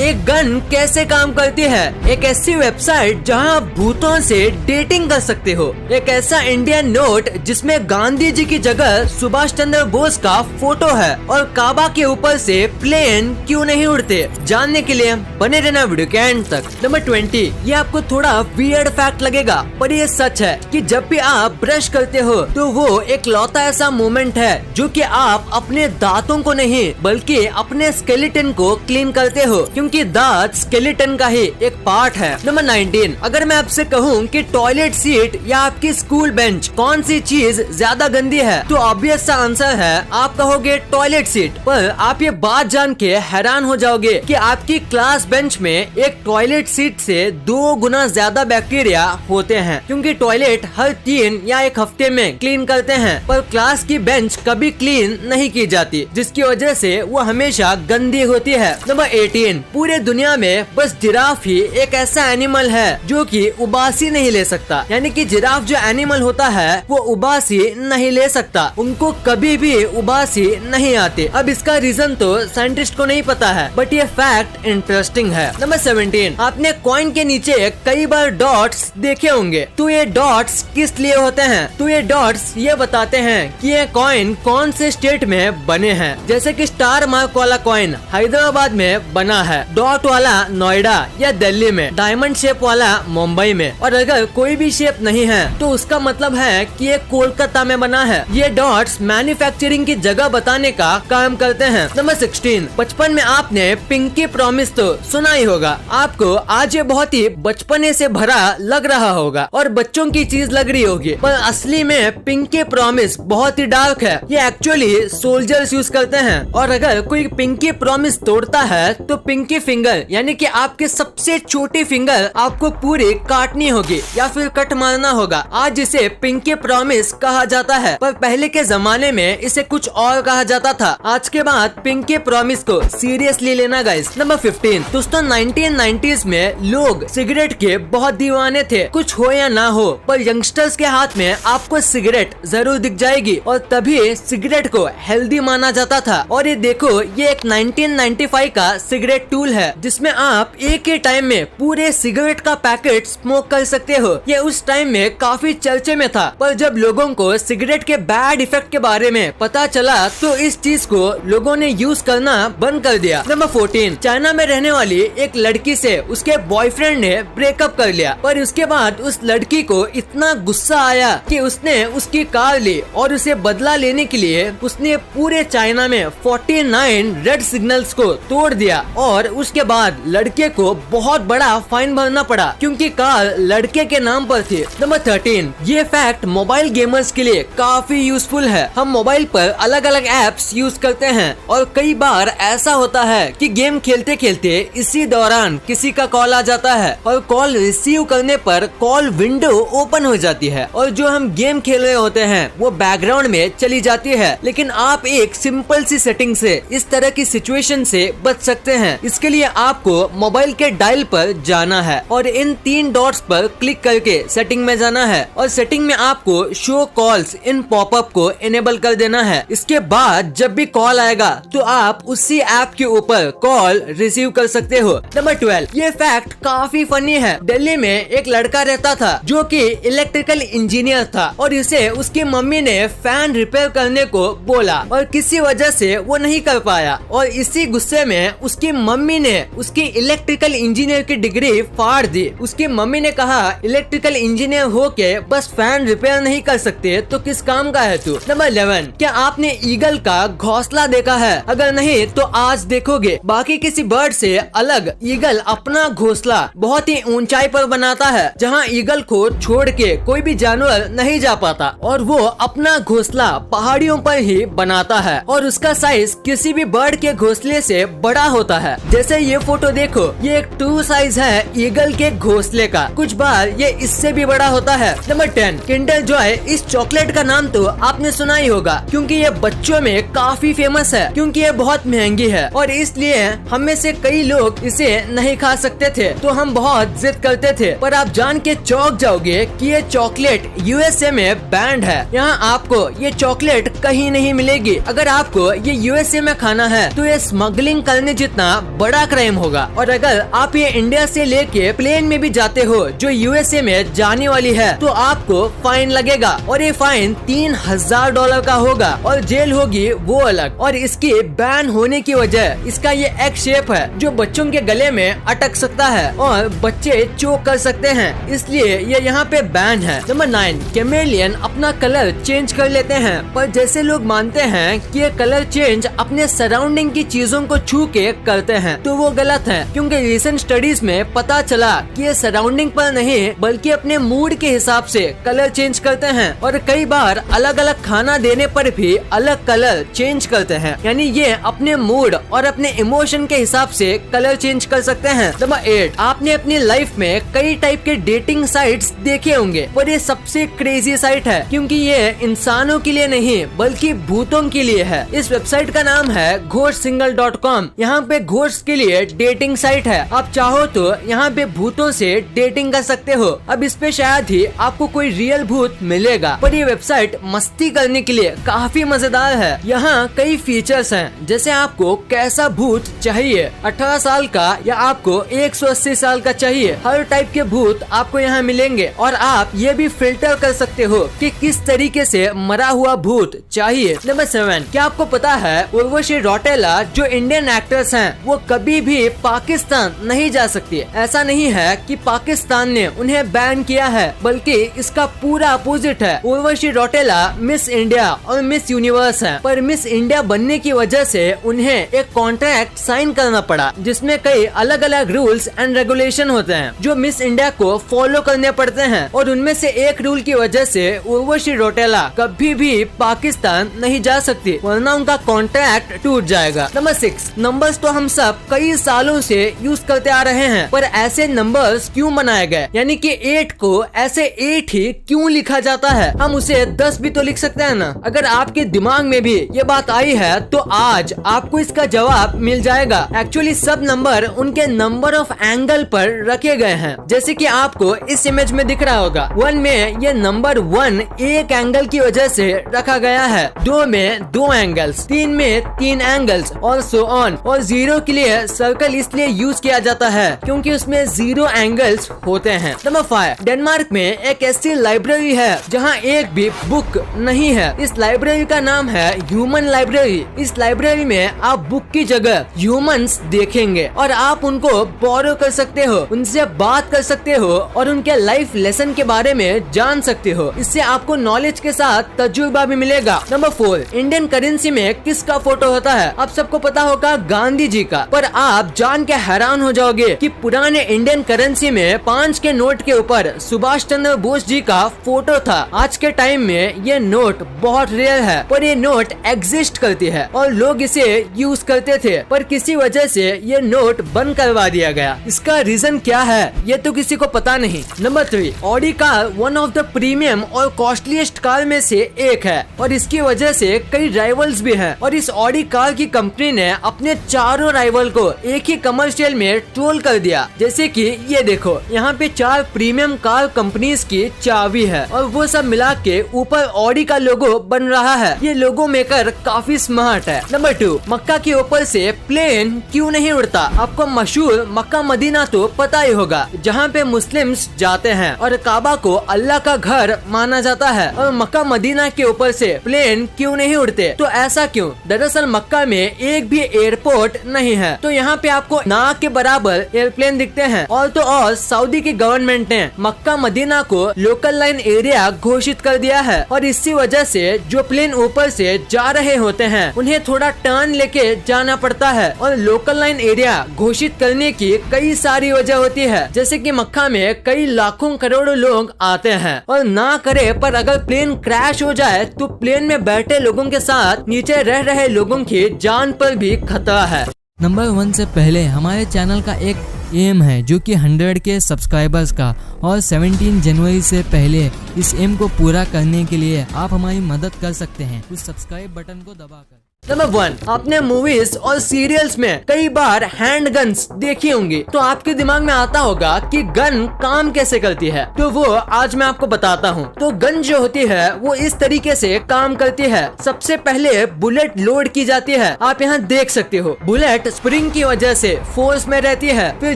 एक गन कैसे काम करती है, एक ऐसी वेबसाइट जहां आप भूतों से डेटिंग कर सकते हो, एक ऐसा इंडियन नोट जिसमें गांधी जी की जगह सुभाष चंद्र बोस का फोटो है, और काबा के ऊपर से प्लेन क्यों नहीं उड़ते, जानने के लिए बने रहना वीडियो के एंड तक। नंबर 20, ये आपको थोड़ा वियर्ड फैक्ट लगेगा पर ये सच है कि जब भी आप ब्रश करते हो तो वो एक लौता ऐसा मोमेंट है जो कि आप अपने दांतों को नहीं बल्कि अपने स्केलेटन को क्लीन करते हो, क्योंकि दांत स्केलेटन का ही एक पार्ट है। नंबर 19, अगर मैं आपसे कहूँ कि टॉयलेट सीट या आपकी स्कूल बेंच कौन सी चीज ज्यादा गंदी है, तो ऑब्वियस सा आंसर है आप कहोगे टॉयलेट सीट। पर आप ये बात जान के हैरान हो जाओगे कि आपकी क्लास बेंच में एक टॉयलेट सीट से 2 गुना ज्यादा बैक्टीरिया होते हैं, क्योंकि टॉयलेट हर 3 या 1 हफ्ते में क्लीन करते हैं, पर क्लास की बेंच कभी क्लीन नहीं की जाती, जिसकी वजह से वो हमेशा गंदी होती है। नंबर 18, पूरे दुनिया में बस जिराफ ही एक ऐसा एनिमल है जो कि उबासी नहीं ले सकता, यानी कि जिराफ जो एनिमल होता है वो उबासी नहीं ले सकता, उनको कभी भी उबासी नहीं आती। अब इसका रीजन तो साइंटिस्ट को नहीं पता है, बट ये फैक्ट इंटरेस्टिंग है। नंबर 17, आपने कॉइन के नीचे कई बार डॉट्स देखे होंगे, तो ये डॉट्स किस लिए होते हैं? तो ये डॉट्स ये बताते हैं कि ये कॉइन कौन से स्टेट में बने हैं, जैसे कि स्टार मार्क वाला कॉइन हैदराबाद में बना है, डॉट वाला नोएडा या दिल्ली में, डायमंड शेप वाला मुंबई में, और अगर कोई भी शेप नहीं है तो उसका मतलब है कि ये कोलकाता में बना है। ये डॉट्स मैन्युफैक्चरिंग की जगह बताने का काम करते हैं। नंबर 16, बचपन में आपने पिंकी प्रॉमिस तो सुना ही होगा। आपको आज ये बहुत ही बचपने से भरा लग रहा होगा और बच्चों की चीज लग रही होगी, पर असली में पिंकी प्रॉमिस बहुत ही डार्क है। ये एक्चुअली सोल्जर्स यूज करते हैं, और अगर कोई पिंकी प्रॉमिस तोड़ता है तो पिंकी फिंगर यानी कि आपके सबसे छोटी फिंगर आपको पूरी काटनी होगी या फिर कट मारना होगा। आज इसे पिंकी प्रॉमिस कहा जाता है, पर पहले के जमाने में इसे कुछ और कहा जाता था। आज के बाद पिंकी प्रॉमिस को सीरियसली लेना गाइस। नंबर 15, दोस्तों 1990s में लोग सिगरेट के बहुत दीवाने थे, कुछ हो या ना हो, पर यंगस्टर्स के हाथ में आपको सिगरेट जरूर दिख जाएगी, और तभी सिगरेट को हेल्दी माना जाता था। और ये देखो, ये एक 1995 का सिगरेट टूल है जिसमें आप एक ही टाइम में पूरे सिगरेट का पैकेट स्मोक कर सकते हो। ये उस टाइम में काफी चर्चे में था, पर जब लोगों को सिगरेट के बैड इफेक्ट के बारे में पता चला तो इस चीज को लोगों ने यूज करना बंद कर दिया। नंबर 14, चाइना में रहने वाली एक लड़की से उसके बॉयफ्रेंड ने ब्रेकअप कर लिया, पर उसके बाद उस लड़की को इतना गुस्सा आया कि उसने उसकी कार ली, और उसे बदला लेने के लिए उसने पूरे चाइना में 49 रेड सिग्नल्स को तोड़ दिया, और उसके बाद लड़के को बहुत बड़ा फाइन भरना पड़ा क्योंकि कार लड़के के नाम पर थी। नंबर 13, ये फैक्ट मोबाइल गेमर्स के लिए काफी यूजफुल है। हम मोबाइल पर अलग अलग एप्स यूज करते हैं, और कई बार ऐसा होता है कि गेम खेलते खेलते इसी दौरान किसी का कॉल आ जाता है, और कॉल रिसीव करने पर कॉल विंडो ओपन हो जाती है, और जो हम गेम खेल रहे होते हैं वो बैकग्राउंड में चली जाती है। लेकिन आप एक सिंपल सी सेटिंग से इस तरह की सिचुएशन से बच सकते हैं। इसके लिए आपको मोबाइल के डायल पर जाना है और इन 3 डॉट्स पर क्लिक करके सेटिंग में जाना है, और सेटिंग में आपको शो कॉल्स इन पॉपअप को इनेबल कर देना है। इसके बाद जब भी कॉल आएगा तो आप उसी ऐप के ऊपर कॉल रिसीव कर सकते हो। नंबर 12, ये फैक्ट काफी फनी है। दिल्ली में एक लड़का रहता था जो कि इलेक्ट्रिकल इंजीनियर था, और इसे उसकी मम्मी ने फैन रिपेयर करने को बोला, और किसी वजह से वो नहीं कर पाया, और इसी गुस्से में उसकी मम्मी ने उसकी इलेक्ट्रिकल इंजीनियर की डिग्री फाड़ दी। उसकी मम्मी ने कहा, इलेक्ट्रिकल इंजीनियर होके बस फैन रिपेयर नहीं कर सकते तो किस काम का है तू। नंबर 11, क्या आपने ईगल का घोंसला देखा है? अगर नहीं तो आज देखोगे। बाकी किसी बर्ड से अलग ईगल अपना घोंसला बहुत ही ऊंचाई पर बनाता है, जहां ईगल को छोड़ के कोई भी जानवर नहीं जा पाता, और वो अपना घोंसला पहाड़ियों पर ही बनाता है, और उसका साइज किसी भी बर्ड के घोंसले से बड़ा होता है। जैसे ये फोटो देखो, ये एक ट्रू साइज है ईगल के घोंसले का, कुछ बार ये इससे भी बड़ा होता है। नंबर 10, किंडर जॉय, इस चॉकलेट का नाम तो आपने सुना ही होगा, क्योंकि ये बच्चों में काफी फेमस है, क्योंकि ये बहुत महंगी है, और इसलिए हम में से कई लोग इसे नहीं खा सकते थे, तो हम बहुत जिद करते थे। पर आप जान के चौंक जाओगे कि ये चॉकलेट यूएसए में बैंड है। यहाँ आपको ये चॉकलेट कहीं नहीं मिलेगी। अगर आपको ये यूएसए में खाना है तो ये स्मगलिंग करने जितना बड़ा क्राइम होगा। और अगर आप ये इंडिया से लेके प्लेन में भी जाते हो जो यूएसए में जाने वाली है तो आपको फाइन लगेगा और ये फाइन $3000 का होगा और जेल होगी वो अलग। और इसकी बैन होने की वजह इसका ये एक शेप है जो बच्चों के गले में अटक सकता है और बच्चे चोक कर सकते हैं, इसलिए ये यहाँ पे बैन है। नंबर 9, कैमेलियन अपना कलर चेंज कर लेते हैं, पर जैसे लोग मानते हैं कि ये कलर चेंज अपने सराउंडिंग की चीजों को छू के करते हैं तो वो गलत है, क्योंकि रिसेंट स्टडीज में पता चला कि ये सराउंडिंग पर नहीं बल्कि अपने मूड के हिसाब से कलर चेंज करते हैं और कई बार अलग अलग खाना देने पर भी अलग कलर चेंज करते हैं, यानी ये अपने मूड और अपने इमोशन के हिसाब से कलर चेंज कर सकते हैं। नंबर 8, आपने अपनी लाइफ में कई टाइप के डेटिंग साइट्स देखे होंगे पर ये सबसे क्रेजी साइट है क्योंकि ये इंसानों के लिए नहीं बल्कि भूतों के लिए है। इस वेबसाइट का नाम है घोस्टसिंगल.com। यहाँ पे घोस्ट के लिए डेटिंग साइट है। आप चाहो तो यहाँ पे भूतों से डेटिंग कर सकते हो। अब इस पे शायद ही आपको कोई रियल भूत मिलेगा, पर ये वेबसाइट मस्ती करने के लिए काफी मजेदार है। यहाँ कई फीचर्स हैं, जैसे आपको कैसा भूत चाहिए, 18 साल का या आपको 180 साल का चाहिए, हर टाइप के भूत आपको यहाँ मिलेंगे। और आप ये भी फिल्टर कर सकते हो कि किस तरीके से मरा हुआ भूत चाहिए। नंबर 7, क्या आपको पता है उर्वशी रौटेला जो इंडियन एक्ट्रेस हैं वो कभी भी पाकिस्तान नहीं जा सकती। ऐसा नहीं है कि पाकिस्तान ने उन्हें बैन किया है, बल्कि इसका पूरा अपोजिट है। उर्वशी रौटेला मिस इंडिया और मिस यूनिवर्स है, पर मिस इंडिया बनने की वजह से उन्हें एक कॉन्ट्रैक्ट साइन करना पड़ा जिसमें कई अलग अलग रूल्स एंड रेगुलेशन होते हैं जो मिस इंडिया को फॉलो करने पड़ते हैं। और उनमें से एक रूल की वजह से उर्वशी रौटेला कभी भी पाकिस्तान नहीं जा सकती, वरना उनका कॉन्ट्रैक्ट टूट जाएगा। नंबर 6, नंबर्स तो हम सब कई सालों से यूज करते आ रहे हैं, पर ऐसे नंबर्स क्यों बनाए गए, यानी कि 8 को ऐसे 8 ही क्यों लिखा जाता है? हम उसे 10 भी तो लिख सकते हैं ना। अगर आपके दिमाग में भी ये बात आई है तो आज आपको इसका जवाब मिल जाएगा। एक्चुअली सब नंबर उनके नंबर ऑफ एंगल पर रखे गए हैं, जैसे कि आपको इस इमेज में दिख रहा होगा। 1 में ये नंबर 1 एक एंगल की वजह से रखा गया है, 2 में 2 एंगल्स, 3 में 3 एंगल्स और सो ऑन। और 0 के लिए सर्कल इसलिए यूज किया जाता है क्योंकि उसमें 0 एंगल्स होते हैं। नंबर 5, डेनमार्क में एक ऐसी लाइब्रेरी है जहाँ एक भी बुक नहीं है। इस लाइब्रेरी का नाम है ह्यूमन लाइब्रेरी। इस लाइब्रेरी में आप बुक की जगह ह्यूमंस देखेंगे और आप उनको बोरो कर सकते हो, उनसे बात कर सकते हो और उनके लाइफ लेसन के बारे में जान सकते हो। इससे आपको नॉलेज के साथ तजुर्बा भी मिलेगा। नंबर 4, इंडियन करेंसी में किसका फोटो होता है? आप सबको पता होगा गांधी जी का, पर आप जान के हैरान हो जाओगे कि पुराने इंडियन करेंसी में 5 के नोट के ऊपर सुभाष चंद्र बोस जी का फोटो था। आज के टाइम में ये नोट बहुत रेयर है, पर ये नोट एग्जिस्ट करती है और लोग इसे यूज करते थे, पर किसी वजह से ये नोट बंद करवा दिया गया। इसका रीजन क्या है ये तो किसी को पता नहीं। Number 3, Audi car one of the premium और कॉस्टलीस्ट कार में से एक है और इसकी वजह से कई राइवल्स भी हैं। और इस ऑडी कार की कंपनी ने अपने चारों राइवल को एक ही कमर्शियल में ट्रोल कर दिया। जैसे कि ये देखो, यहाँ पे 4 प्रीमियम कार कंपनीज की चाबी है और वो सब मिला के ऊपर ऑडी का लोगो बन रहा है। ये लोगो मेकर काफी स्मार्ट है। नंबर 2, मक्का के ऊपर से प्लेन क्यों नहीं उड़ता? आपको मशहूर मक्का मदीना तो पता ही होगा, जहाँ पे मुस्लिम्स जाते हैं और काबा को अल्लाह का घर माना जाता है। और मक्का मदीना के ऊपर से प्लेन क्यों नहीं उड़ते? तो ऐसा क्यों? दरअसल मक्का में एक भी एयरपोर्ट नहीं है, तो यहाँ पे आपको नाक के बराबर एयरप्लेन दिखते हैं। और तो और सऊदी की गवर्नमेंट ने मक्का मदीना को लोकल लाइन एरिया घोषित कर दिया है और इसी वजह से जो प्लेन ऊपर से जा रहे होते हैं उन्हें थोड़ा टर्न लेके जाना पड़ता है। और लोकल लाइन एरिया घोषित करने की कई सारी वजह होती है, जैसे कि मक्का में कई लाखों करोड़ों लोग आते हैं और ना करे पर अगर प्लेन क्रैश हो जाए तो प्लेन में बैठे लोगों के साथ नीचे रह रहे लोगों की जान पर भी खतरा है। नंबर 1 से पहले हमारे चैनल का एक एम है जो कि 100 के सब्सक्राइबर्स का, और 17 जनवरी से पहले इस एम को पूरा करने के लिए आप हमारी मदद कर सकते हैं उस सब्सक्राइब बटन को दबाकर। नंबर 1, आपने मूवीज और सीरियल्स में कई बार हैंड गन्स देखी होंगी, तो आपके दिमाग में आता होगा कि गन काम कैसे करती है। तो वो आज मैं आपको बताता हूँ। तो गन जो होती है वो इस तरीके से काम करती है। सबसे पहले बुलेट लोड की जाती है। आप यहाँ देख सकते हो, बुलेट स्प्रिंग की वजह से फोर्स में रहती है। फिर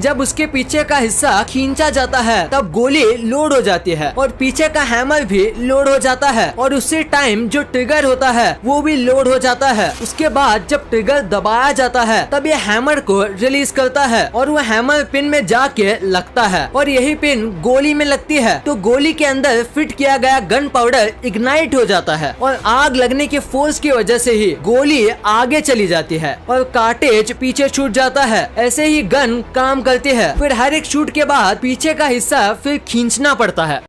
जब उसके पीछे का हिस्सा खींचा जाता है तब गोली लोड हो जाती है और पीछे का हैमर भी लोड हो जाता है और उसी टाइम जो ट्रिगर होता है वो भी लोड हो जाता है। उसके बाद जब ट्रिगर दबाया जाता है तब ये हैमर को रिलीज करता है और वो हैमर पिन में जाके लगता है और यही पिन गोली में लगती है। तो गोली के अंदर फिट किया गया गन पाउडर इग्नाइट हो जाता है और आग लगने के फोर्स की वजह से ही गोली आगे चली जाती है और कार्टेज पीछे छूट जाता है। ऐसे ही गन काम करती है। फिर हर एक शूट के बाद पीछे का हिस्सा फिर खींचना पड़ता है।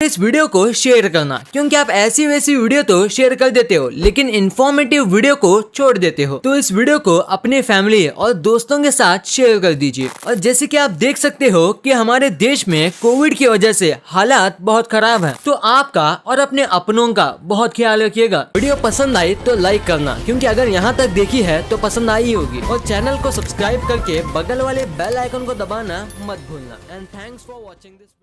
इस वीडियो को शेयर करना, क्योंकि आप ऐसी वैसी वीडियो तो शेयर कर देते हो लेकिन इन्फॉर्मेटिव वीडियो को छोड़ देते हो। तो इस वीडियो को अपने फैमिली और दोस्तों के साथ शेयर कर दीजिए। और जैसे कि आप देख सकते हो कि हमारे देश में कोविड की वजह से हालात बहुत खराब है, तो आपका और अपने अपनों का बहुत ख्याल रखिएगा। वीडियो पसंद आई तो लाइक करना, क्योंकि अगर यहाँ तक देखी है तो पसंद आई होगी। और चैनल को सब्सक्राइब करके बगल वाले बेल आइकन को दबाना मत भूलना। And thanks for watching this.